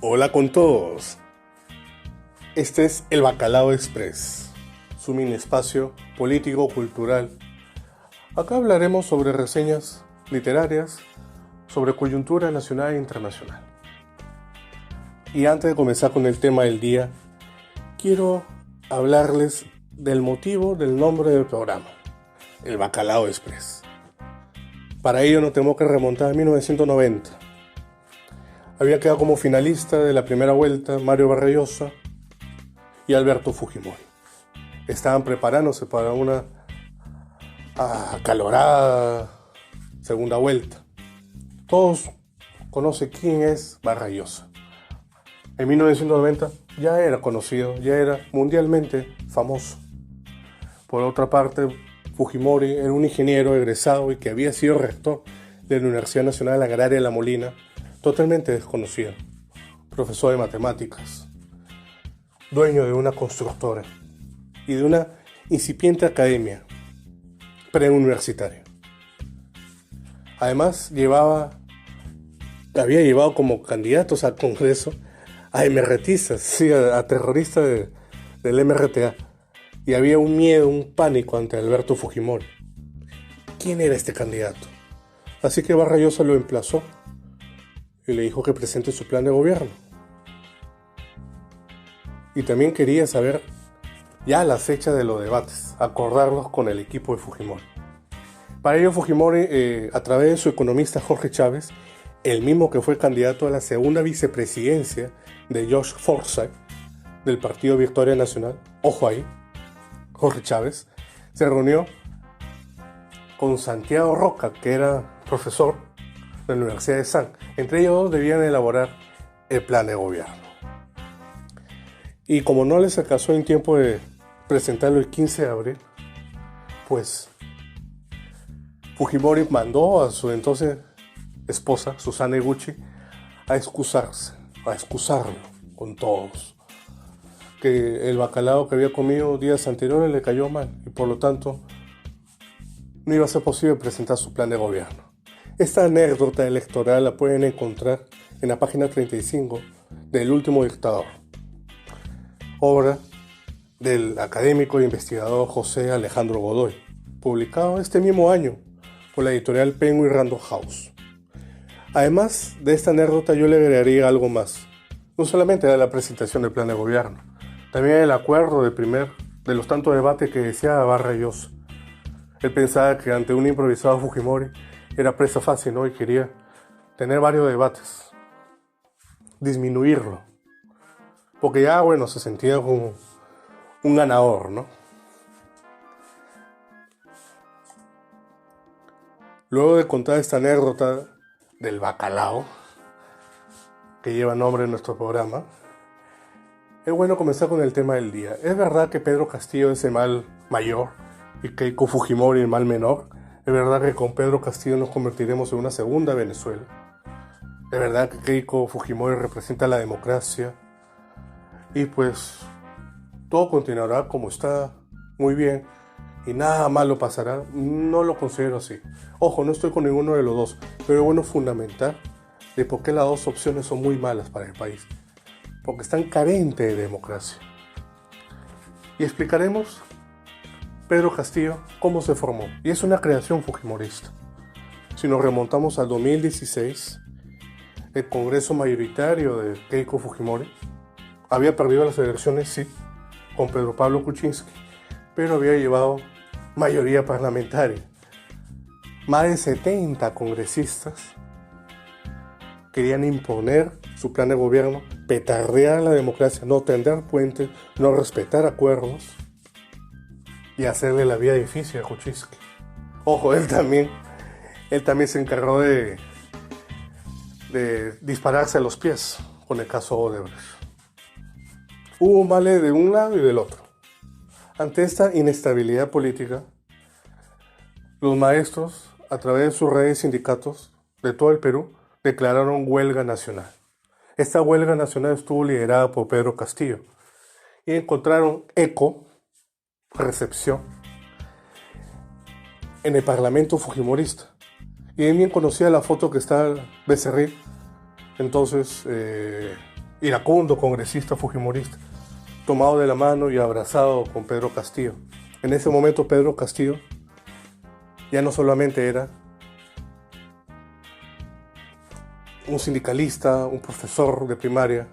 Hola con todos. Este es el Bacalao Express, su mini espacio político-cultural. Acá hablaremos sobre reseñas literarias, sobre coyuntura nacional e internacional. Y antes de comenzar con el tema del día, quiero hablarles del motivo del nombre del programa, el Bacalao Express. Para ello nos tenemos que remontar a 1990. Había quedado como finalista de la primera vuelta Mario Vargas y Alberto Fujimori. Estaban preparándose para una acalorada segunda vuelta. Todos conocen quién es Vargas. En 1990 ya era conocido, ya era mundialmente famoso. Por otra parte, Fujimori era un ingeniero egresado y que había sido rector de la Universidad Nacional Agraria de La Molina, totalmente desconocido, profesor de matemáticas, dueño de una constructora y de una incipiente academia preuniversitaria. Además, había llevado como candidatos al Congreso a MRTistas, sí, a terroristas del MRTA, y había un miedo, un pánico ante Alberto Fujimori. ¿Quién era este candidato? Así que Vargas lo emplazó y le dijo que presente su plan de gobierno. Y también quería saber ya la fecha de los debates, acordarlos con el equipo de Fujimori. Para ello Fujimori, a través de su economista Jorge Chávez, el mismo que fue candidato a la segunda vicepresidencia de George Forsyth, del Partido Victoria Nacional, ojo ahí, Jorge Chávez, se reunió con Santiago Roca, que era profesor de la Universidad de San. Entre ellos dos debían elaborar el plan de gobierno. Y como no les alcanzó en tiempo de presentarlo el 15 de abril, pues Fujimori mandó a su entonces esposa, Susana Eguchi, a excusarlo con todos. Que el bacalao que había comido días anteriores le cayó mal y por lo tanto no iba a ser posible presentar su plan de gobierno. Esta anécdota electoral la pueden encontrar en la página 35 del Último Dictador, obra del académico e investigador José Alejandro Godoy, publicado este mismo año por la editorial Penguin Random House. Además de esta anécdota, yo le agregaría algo más. No solamente de la presentación del plan de gobierno, también el acuerdo de los tantos debates que deseaba Vargas Llosa. Él pensaba que ante un improvisado Fujimori era presa fácil, ¿no? Y quería tener varios debates, disminuirlo, porque ya, bueno, se sentía como un ganador, ¿no? Luego de contar esta anécdota del bacalao, que lleva nombre en nuestro programa, es bueno comenzar con el tema del día. ¿Es verdad que Pedro Castillo es el mal mayor y Keiko Fujimori el mal menor? ¿Es verdad que con Pedro Castillo nos convertiremos en una segunda Venezuela? ¿Es verdad que Keiko Fujimori representa la democracia? Y pues todo continuará como está, muy bien, y nada malo pasará. No lo considero así. Ojo, no estoy con ninguno de los dos, pero es bueno fundamentar de por qué las dos opciones son muy malas para el país, porque están carentes de democracia. Y explicaremos Pedro Castillo cómo se formó, y es una creación fujimorista. Si nos remontamos al 2016, el Congreso mayoritario de Keiko Fujimori había perdido las elecciones, sí, con Pedro Pablo Kuczynski, pero había llevado mayoría parlamentaria. Más de 70 congresistas querían imponer su plan de gobierno, petardear la democracia, no tender puentes, no respetar acuerdos y hacerle la vida difícil a Kuczynski. Ojo, él también se encargó de dispararse a los pies con el caso Odebrecht. Hubo males de un lado y del otro. Ante esta inestabilidad política, los maestros, a través de sus redes sindicatos de todo el Perú, declararon huelga nacional. Esta huelga nacional estuvo liderada por Pedro Castillo y encontraron recepción en el Parlamento fujimorista. Y es bien conocida la foto que está Becerril, entonces iracundo congresista fujimorista, tomado de la mano y abrazado con Pedro Castillo. En ese momento Pedro Castillo ya no solamente era un sindicalista, un profesor de primaria,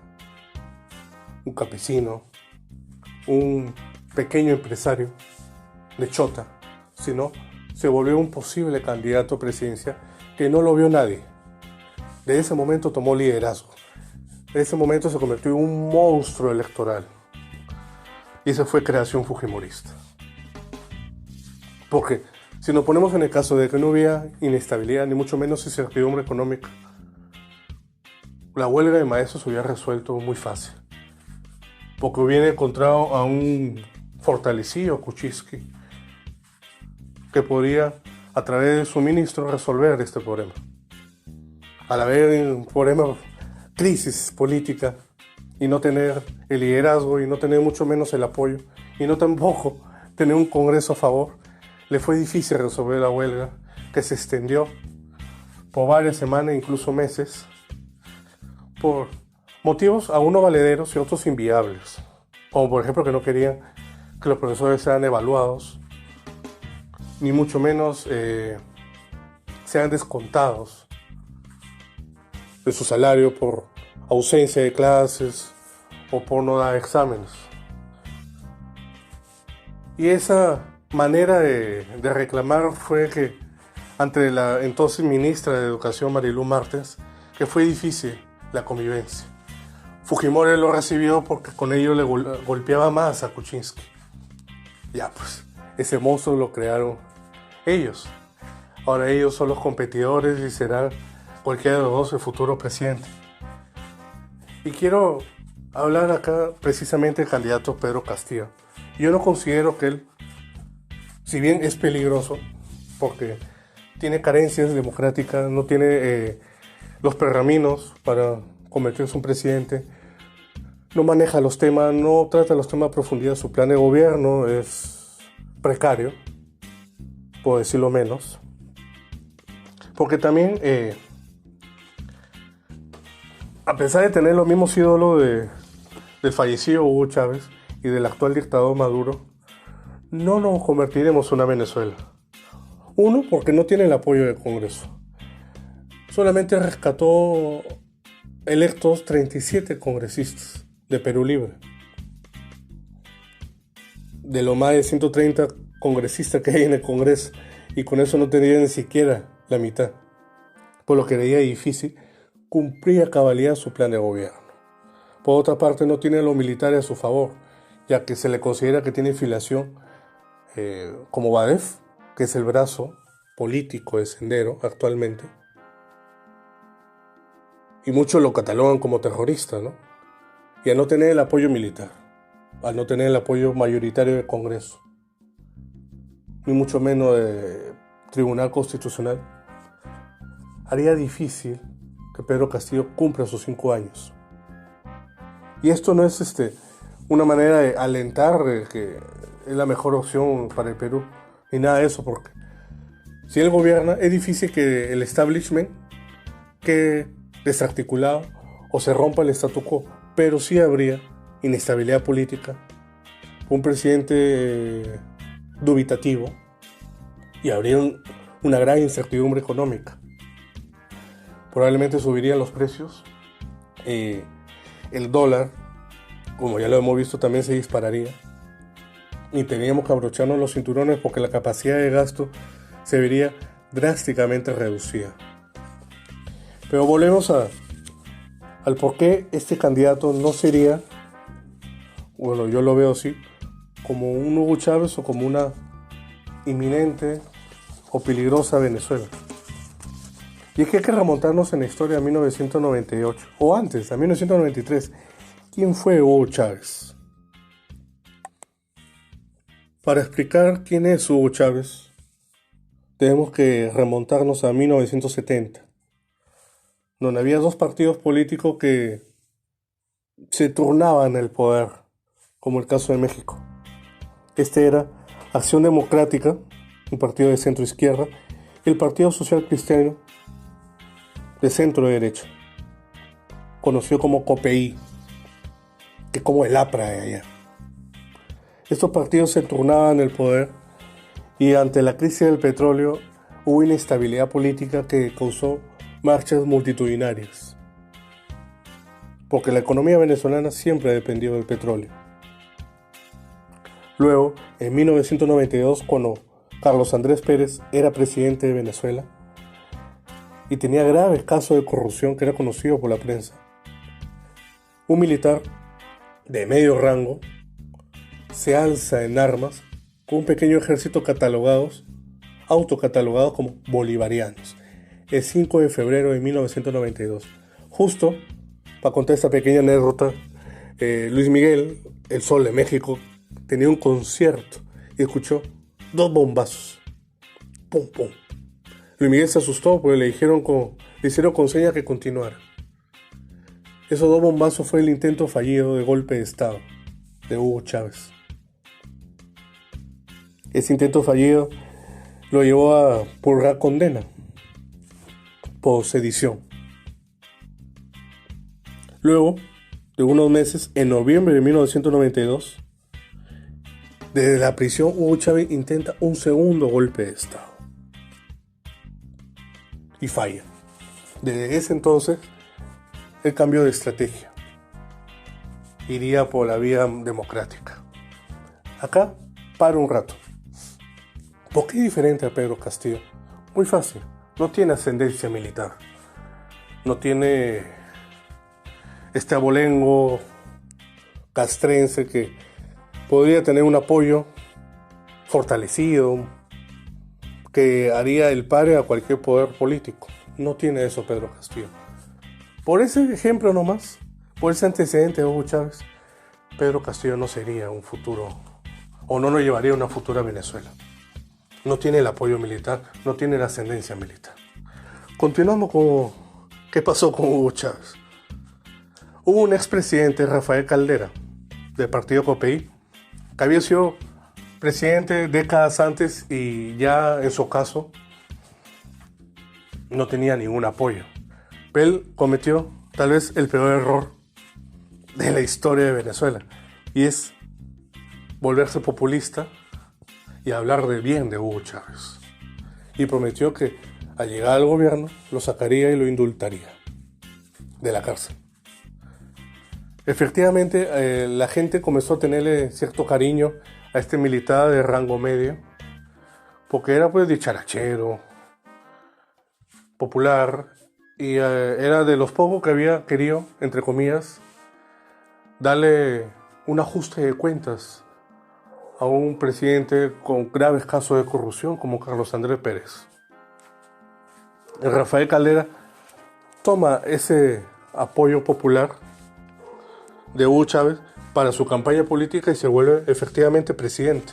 un campesino, un pequeño empresario de chota, sino se volvió un posible candidato a presidencia que no lo vio nadie. De ese momento tomó liderazgo. De ese momento se convirtió en un monstruo electoral. Y esa fue creación fujimorista. Porque si nos ponemos en el caso de que no hubiera inestabilidad, ni mucho menos incertidumbre económica, la huelga de maestros se hubiera resuelto muy fácil. Porque hubiera encontrado a un fortalecido Kuczynski que podría, a través de su ministro, resolver este problema. Al haber un problema, crisis política, y no tener el liderazgo, y no tener mucho menos el apoyo, y no tampoco tener un Congreso a favor, le fue difícil resolver la huelga, que se extendió por varias semanas, incluso meses, por motivos a unos valederos y otros inviables, como por ejemplo que no querían que los profesores sean evaluados, ni mucho menos sean descontados de su salario por ausencia de clases o por no dar exámenes. Y esa manera de reclamar fue que ante la entonces ministra de Educación, Marilú Martens, que fue difícil la convivencia. Fujimori lo recibió porque con ello le golpeaba más a Kuczynski. Ya pues, ese monstruo lo crearon ellos. Ahora ellos son los competidores y serán cualquiera de los dos el futuro presidente. Y quiero hablar acá precisamente del candidato Pedro Castillo. Yo no considero que él, si bien es peligroso, porque tiene carencias democráticas, no tiene los pergaminos para convertirse en un presidente, no maneja los temas, no trata los temas a profundidad, su plan de gobierno es precario, por decirlo menos, porque también, a pesar de tener los mismos ídolos del fallecido Hugo Chávez y del actual dictador Maduro, no nos convertiremos en una Venezuela. Uno, porque no tiene el apoyo del Congreso. Solamente rescató electos 37 congresistas de Perú Libre. De los más de 130 congresistas que hay en el Congreso, y con eso no tendría ni siquiera la mitad. Por lo que veía difícil cumplir a cabalidad su plan de gobierno. Por otra parte, no tiene a los militares a su favor, ya que se le considera que tiene filiación como Badef, que es el brazo político de Sendero actualmente, y muchos lo catalogan como terrorista, ¿no? Y al no tener el apoyo militar, al no tener el apoyo mayoritario del Congreso, ni mucho menos del Tribunal Constitucional, haría difícil que Pedro Castillo cumpla sus 5 años. Y esto no es una manera de alentar que es la mejor opción para el Perú, ni nada de eso, porque si él gobierna, es difícil que el establishment quede desarticulado o se rompa el statu quo, pero sí habría inestabilidad política, un presidente dubitativo, y habría una gran incertidumbre económica. Probablemente subirían los precios, el dólar, como ya lo hemos visto, también se dispararía, y teníamos que abrocharnos los cinturones porque la capacidad de gasto se vería drásticamente reducida. Pero volvemos al por qué este candidato no sería, bueno, yo lo veo así, como un Hugo Chávez o como una inminente o peligrosa Venezuela. Y es que hay que remontarnos en la historia a 1998, o antes, a 1993. ¿Quién fue Hugo Chávez? Para explicar quién es Hugo Chávez, tenemos que remontarnos a 1970, donde había dos partidos políticos que se turnaban el poder, como el caso de México. Este era Acción Democrática, un partido de centro izquierda, y el Partido Social Cristiano, de centro derecha, conocido como COPEI, que como el APRA de allá. Estos partidos se turnaban el poder y ante la crisis del petróleo hubo inestabilidad política que causó marchas multitudinarias, porque la economía venezolana siempre ha dependido del petróleo. Luego, en 1992, cuando Carlos Andrés Pérez era presidente de Venezuela y tenía graves casos de corrupción que era conocido por la prensa, un militar de medio rango se alza en armas con un pequeño ejército autocatalogados como bolivarianos, el 5 de febrero de 1992. Justo, para contar esta pequeña anécdota, Luis Miguel, el Sol de México, tenía un concierto y escuchó 2 bombazos. Pum, pum. Luis Miguel se asustó porque le hicieron con señas que continuara. Esos 2 bombazos fue el intento fallido de golpe de Estado de Hugo Chávez. Ese intento fallido lo llevó a purgar condena por sedición. Luego de unos meses, en noviembre de 1992, desde la prisión Hugo Chávez intenta un segundo golpe de Estado y falla. Desde ese entonces, él cambió de estrategia. Iría por la vía democrática. Acá paro un rato. ¿Por qué es diferente a Pedro Castillo? Muy fácil. No tiene ascendencia militar. No tiene este abolengo castrense que podría tener un apoyo fortalecido que haría el pare a cualquier poder político. No tiene eso Pedro Castillo. Por ese ejemplo nomás, por ese antecedente de Hugo Chávez, Pedro Castillo no sería un futuro, o no nos llevaría a una futura Venezuela. No tiene el apoyo militar, no tiene la ascendencia militar. Continuamos con qué pasó con Hugo Chávez. Hubo un expresidente, Rafael Caldera, del partido COPEI, que había sido presidente décadas antes y ya en su caso no tenía ningún apoyo. Pero él cometió tal vez el peor error de la historia de Venezuela, y es volverse populista y hablar de bien de Hugo Chávez. Y prometió que al llegar al gobierno lo sacaría y lo indultaría de la cárcel. Efectivamente, la gente comenzó a tenerle cierto cariño a este militar de rango medio, porque era pues dicharachero, popular, y era de los pocos que había querido, entre comillas, darle un ajuste de cuentas a un presidente con graves casos de corrupción como Carlos Andrés Pérez. Rafael Caldera toma ese apoyo popular de Hugo Chávez para su campaña política y se vuelve efectivamente presidente.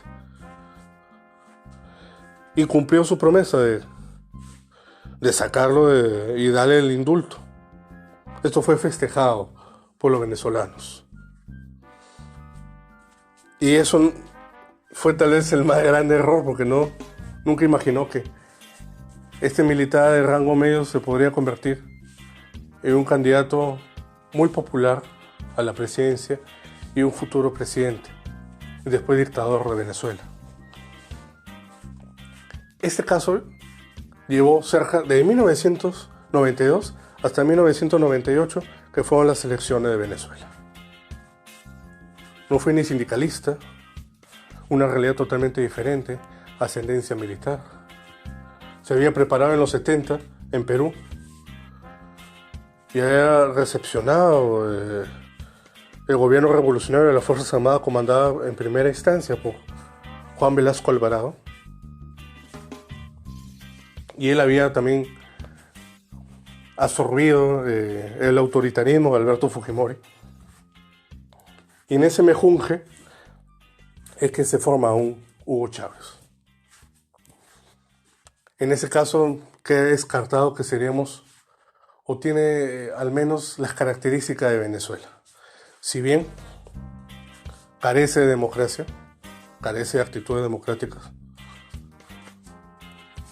Y cumplió su promesa de sacarlo y darle el indulto. Esto fue festejado por los venezolanos. Y eso fue tal vez el más grande error, porque nunca imaginó que este militar de rango medio se podría convertir en un candidato muy popular a la presidencia y un futuro presidente, y después dictador de Venezuela. Este caso llevó cerca de 1992 hasta 1998, que fueron las elecciones de Venezuela. No fue ni sindicalista, una realidad totalmente diferente, ascendencia militar. Se había preparado en los 70 en Perú y había recepcionado el gobierno revolucionario de las Fuerzas Armadas, comandada en primera instancia por Juan Velasco Alvarado. Y él había también absorbido el autoritarismo de Alberto Fujimori. Y en ese mejunje es que se forma un Hugo Chávez. En ese caso queda descartado que seríamos, o tiene al menos las características de Venezuela. Si bien carece de democracia, carece de actitudes democráticas,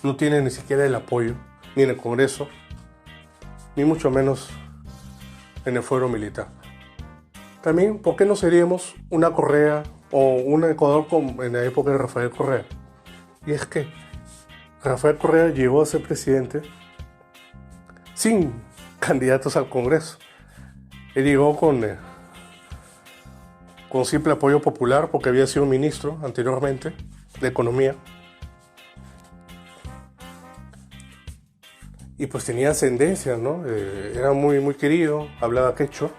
no tiene ni siquiera el apoyo, ni en el Congreso, ni mucho menos en el fuero militar. También, ¿por qué no seríamos una Correa o un Ecuador como en la época de Rafael Correa? Y es que Rafael Correa llegó a ser presidente sin candidatos al Congreso. Él llegó con simple apoyo popular porque había sido ministro anteriormente de Economía. Y pues tenía ascendencia, ¿no? Era muy, muy querido, hablaba quechua.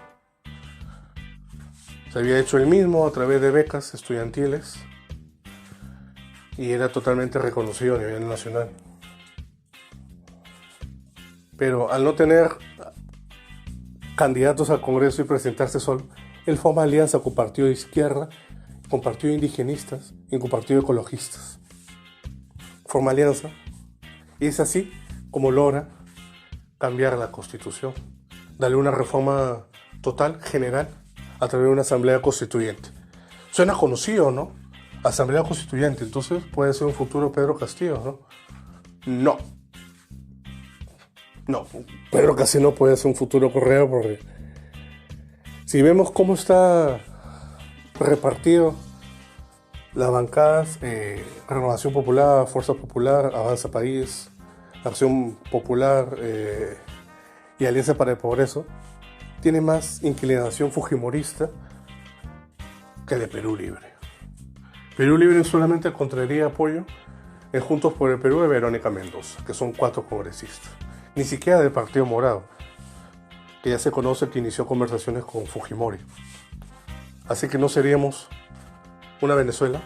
Se había hecho él mismo a través de becas estudiantiles y era totalmente reconocido a nivel nacional. Pero al no tener candidatos al Congreso y presentarse solo, él forma alianza con partido de izquierda, con partido de indigenistas y con partido de ecologistas. Forma alianza y es así como logra cambiar la Constitución, darle una reforma total, general, a través de una asamblea constituyente. Suena conocido, ¿no? Asamblea constituyente, entonces puede ser un futuro Pedro Castillo, ¿no? No, Pedro Castillo no puede ser un futuro Correa porque si vemos cómo está repartido las bancadas, Renovación Popular, Fuerza Popular, Avanza País, Acción Popular y Alianza para el Progreso, tiene más inclinación fujimorista que de Perú Libre. Perú Libre solamente encontraría apoyo en Juntos por el Perú de Verónica Mendoza, que son 4 congresistas. Ni siquiera del Partido Morado, que ya se conoce que inició conversaciones con Fujimori. Así que no seríamos una Venezuela,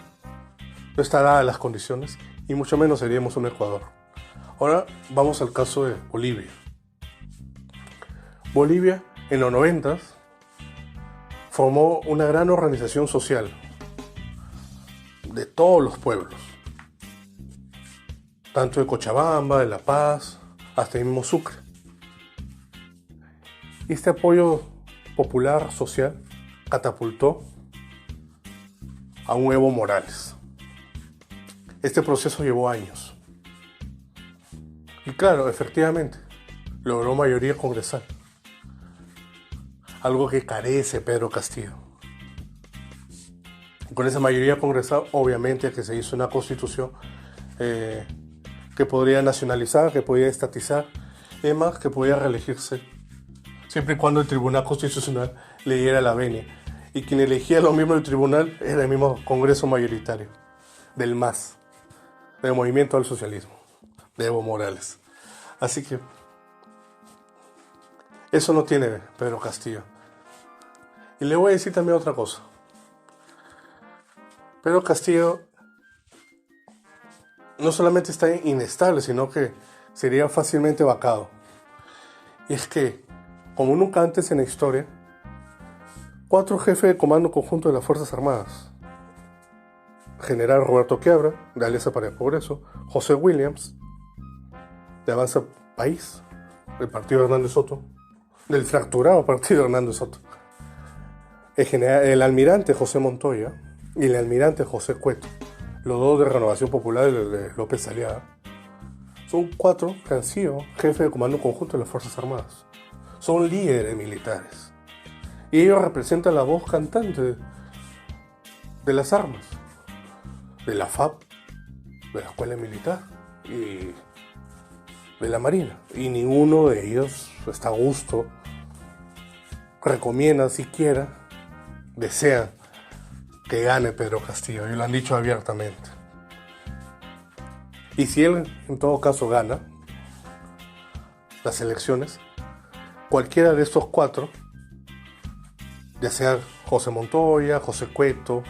no está dadas las condiciones, y mucho menos seríamos un Ecuador. Ahora vamos al caso de Bolivia. Bolivia, en los 90 formó una gran organización social de todos los pueblos, tanto de Cochabamba, de La Paz, hasta el mismo Sucre. Este apoyo popular social catapultó a un Evo Morales. Este proceso llevó años. Y claro, efectivamente, logró mayoría congresal. Algo que carece Pedro Castillo. Con esa mayoría congresal, obviamente que se hizo una constitución que podría nacionalizar, que podría estatizar, y además que podía reelegirse, siempre y cuando el Tribunal Constitucional le diera la venia. Y quien elegía a los miembros del tribunal era el mismo Congreso mayoritario, del MAS, del Movimiento al Socialismo, de Evo Morales. Así que eso no tiene Pedro Castillo. Y le voy a decir también otra cosa. Pedro Castillo no solamente está inestable, sino que sería fácilmente vacado. Y es que, como nunca antes en la historia, 4 jefes de comando conjunto de las Fuerzas Armadas, General Roberto Quiabra, de Alianza para el Progreso, José Williams, de Avanza País, del partido de Hernández Soto, del fracturado partido de Hernández Soto, el almirante José Montoya y el almirante José Cueto, los dos de Renovación Popular de López Aliaga, son 4 que han sido jefes de comando conjunto de las Fuerzas Armadas. Son líderes militares. Y ellos representan la voz cantante de las armas, de la FAP, de la Escuela Militar y de la Marina. Y ninguno de ellos está a gusto, recomienda siquiera, desea que gane Pedro Castillo, y lo han dicho abiertamente. Y si él en todo caso gana las elecciones, cualquiera de estos 4, ya sea José Montoya, José Cueto,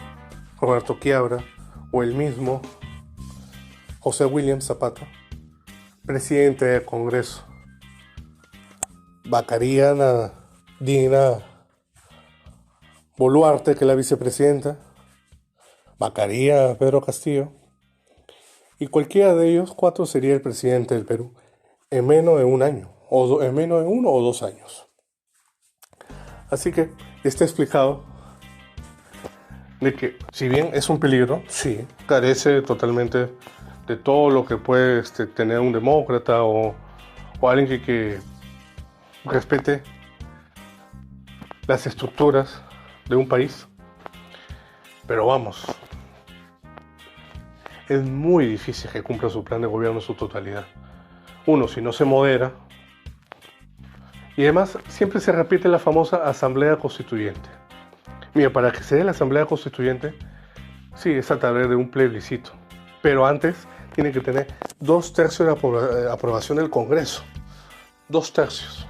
Roberto Quiabra o el mismo José Williams Zapata, presidente del Congreso, vacarían a Dina Boluarte, que es la vicepresidenta, vacaría a Pedro Castillo, y cualquiera de ellos 4 sería el presidente del Perú en menos de un año, o en menos de 1 o 2 años. Así que está explicado de que, si bien es un peligro, sí, carece totalmente de todo lo que puede tener un demócrata o alguien que respete las estructuras de un país. Pero vamos, es muy difícil que cumpla su plan de gobierno en su totalidad. Uno, si no se modera. Y además, siempre se repite la famosa Asamblea Constituyente. Mira, para que se dé la Asamblea Constituyente, sí, es a través de un plebiscito. Pero antes tiene que tener 2/3 de aprobación del Congreso. 2/3.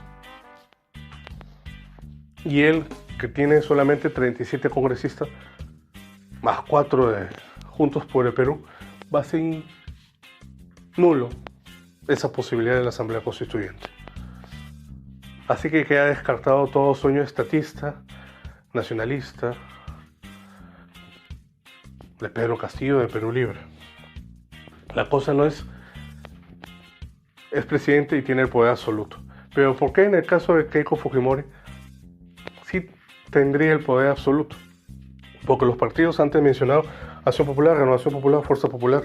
Y él, que tiene solamente 37 congresistas, más 4 de Juntos por el Perú, va a ser nulo esa posibilidad de la Asamblea Constituyente. Así que queda descartado todo sueño estatista, nacionalista, de Pedro Castillo, de Perú Libre. La cosa no es presidente y tiene el poder absoluto. Pero ¿por qué en el caso de Keiko Fujimori sí tendría el poder absoluto? Porque los partidos antes mencionados, Acción Popular, Renovación Popular, Fuerza Popular,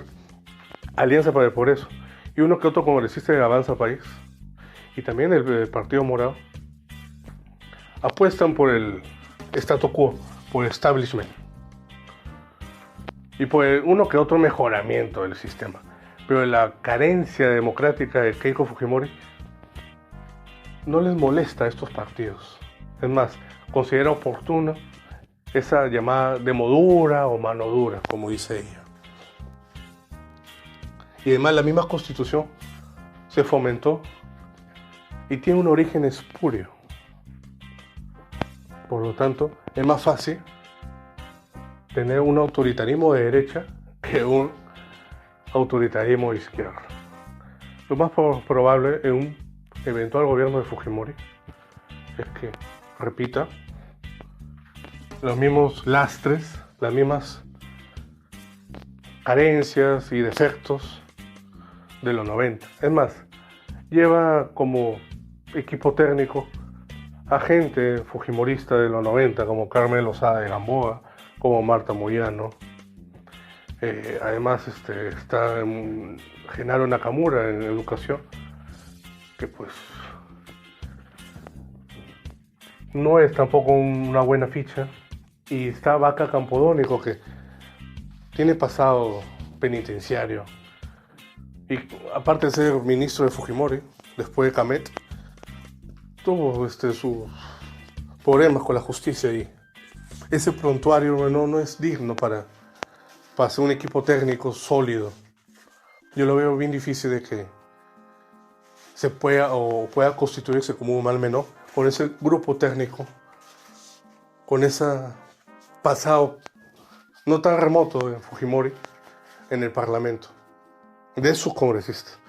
Alianza para el Progreso, y uno que otro congresista de Avanza País, y también el Partido Morado, apuestan por el statu quo, por el establishment, y por uno que otro mejoramiento del sistema. Pero la carencia democrática de Keiko Fujimori no les molesta a estos partidos. Es más, considera oportuna esa llamada demo dura o mano dura, como dice ella. Y además la misma Constitución se fomentó y tiene un origen espurio. Por lo tanto, es más fácil tener un autoritarismo de derecha que un autoritarismo de izquierda. Lo más probable en un eventual gobierno de Fujimori es que repita los mismos lastres, las mismas carencias y defectos de los 90. Es más, lleva como equipo técnico a gente fujimorista de los 90, como Carmen Lozada de Gamboa, como Marta Moyano. Además está Genaro Nakamura en educación, que pues no es tampoco una buena ficha. Y está Vaca Campodónico, que tiene pasado penitenciario. Y aparte de ser ministro de Fujimori, después de Camet, tuvo sus problemas con la justicia y ese prontuario no es digno para hacer un equipo técnico sólido. Yo lo veo bien difícil de que se pueda constituirse como un mal menor con ese grupo técnico, con ese pasado no tan remoto de Fujimori en el Parlamento, de sus congresistas.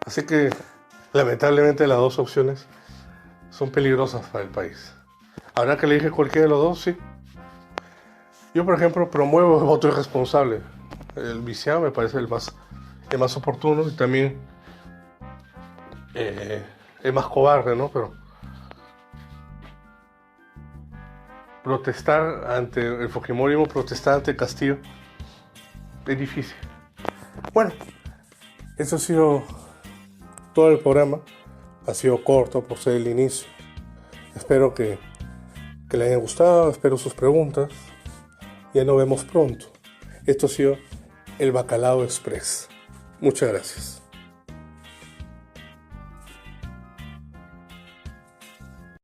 Así que lamentablemente las dos opciones son peligrosas para el país. Habrá que elegir cualquiera de los dos, sí. Yo, por ejemplo, promuevo el voto irresponsable. El viciado me parece el más oportuno y también el más cobarde, ¿no? Pero protestar ante el fujimorismo, protestar ante Castillo, es difícil. Bueno, eso ha sido todo el programa. Ha sido corto por ser el inicio. Espero que les haya gustado, espero sus preguntas. Ya nos vemos pronto. Esto ha sido el Bacalao Express. Muchas gracias.